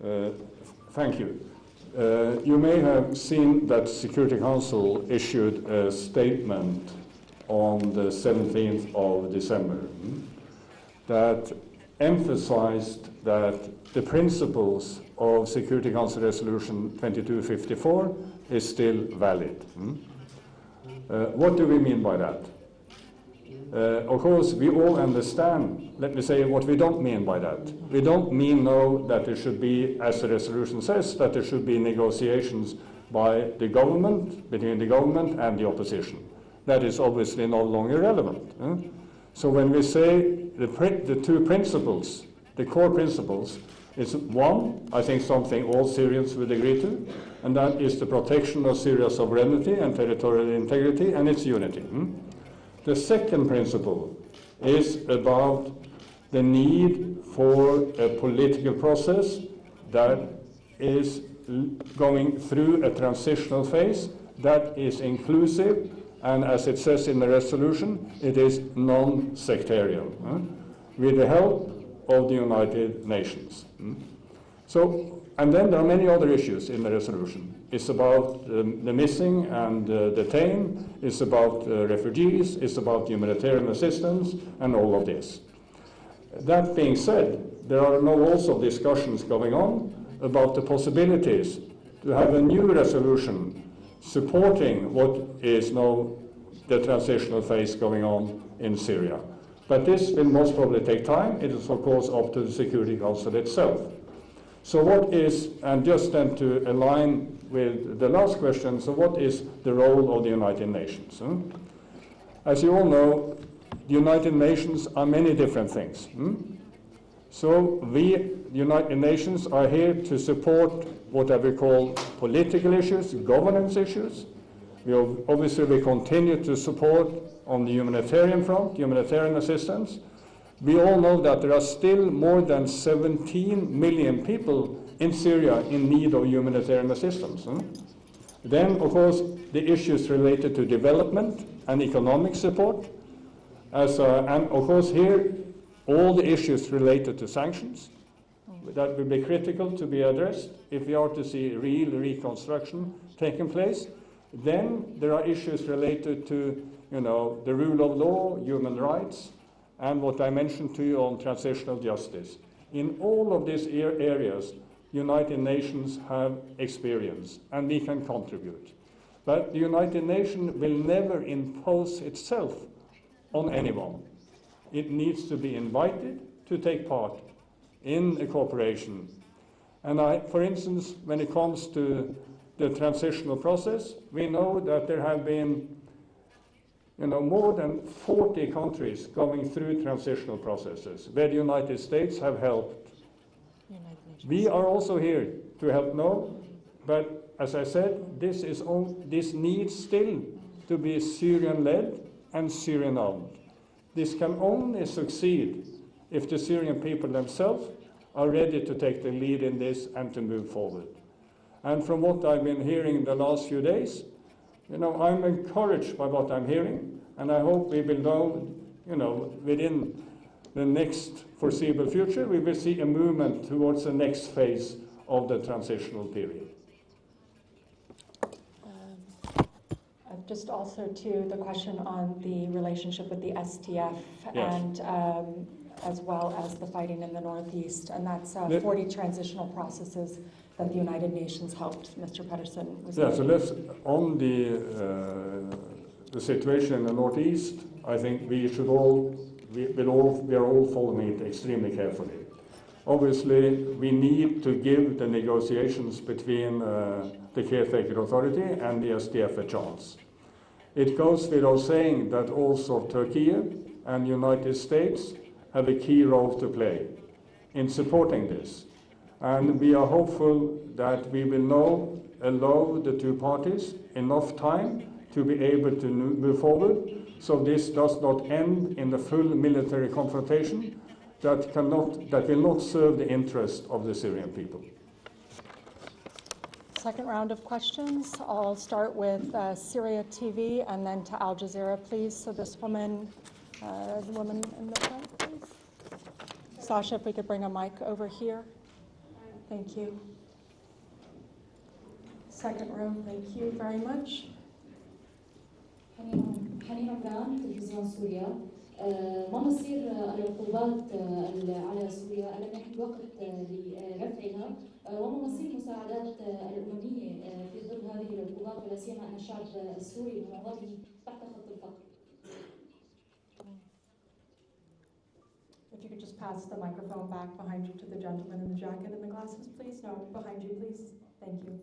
Uh, Thank you. You may have seen that Security Council issued a statement on the 17th of December that emphasized that the principles of Security Council Resolution 2254 is still valid. What do we mean by that? Of course, we all understand, let me say what we don't mean by that. We don't mean, no, that there should be, as the resolution says, that there should be negotiations by the government, between the government and the opposition. That is obviously no longer relevant. So when we say the two principles, the core principles, is one, I think something all Syrians would agree to, and that is the protection of Syria's sovereignty and territorial integrity and its unity. The second principle is about the need for a political process that is going through a transitional phase that is inclusive, and as it says in the resolution, it is non-sectarian, with the help of the United Nations. So, and then there are many other issues in the resolution. It's about the missing and detained, it's about refugees, it's about humanitarian assistance, and all of this. That being said, there are now also discussions going on about the possibilities to have a new resolution supporting what is now the transitional phase going on in Syria. But this will most probably take time. It is, of course, up to the Security Council itself. So what is, and just then to align with the last question, so what is the role of the United Nations? As you all know, the United Nations are many different things. So we, the United Nations, are here to support what we call political issues, governance issues. We continue to support on the humanitarian front, humanitarian assistance. We all know that there are still more than 17 million people in Syria in need of humanitarian assistance. Then, of course, the issues related to development and economic support. And of course here, all the issues related to sanctions that will be critical to be addressed if we are to see real reconstruction taking place. Then there are issues related to, the rule of law, human rights, and what I mentioned to you on transitional justice. In all of these areas, United Nations have experience, and we can contribute. But the United Nations will never impose itself on anyone. It needs to be invited to take part in a cooperation. And for instance, when it comes to the transitional process, we know that there have been more than 40 countries going through transitional processes where the United States have helped. We are also here to help now, but as I said, this needs still to be Syrian-led and Syrian-owned. This can only succeed if the Syrian people themselves are ready to take the lead in this and to move forward. And from what I've been hearing the last few days, I'm encouraged by what I'm hearing, and I hope we will know, within the next foreseeable future, we will see a movement towards the next phase of the transitional period. Just also to the question on the relationship with the SDF, yes, and as well as the fighting in the Northeast, and that's 40 transitional processes that the United Nations helped. Mr. Pedersen was. Yeah, so let's, on the situation in the Northeast, I think we are all following it extremely carefully. Obviously, we need to give the negotiations between the caretaker authority and the SDF a chance. It goes without saying that also Turkey and the United States have a key role to play in supporting this. And we are hopeful that we will now allow the two parties enough time to be able to move forward, so this does not end in the full military confrontation that will not serve the interest of the Syrian people. Second round of questions. I'll start with Syria TV and then to Al Jazeera, please. So this woman, the woman in the front, please. Sasha, if we could bring a mic over here. Thank you. Second row, thank you very much. حنين عمران تلفزيون سوريا. ما مصير العقوبات على سوريا ألم يحن الوقت لرفعها وما مصير مساعدات الأممية في ظل هذه العقوبات ولا سيما أن الشعب السوري ومعظمه تحت خط الفقر. If you could just pass the microphone back behind you to the gentleman in the jacket and the glasses, please. No, behind you, please. Thank you.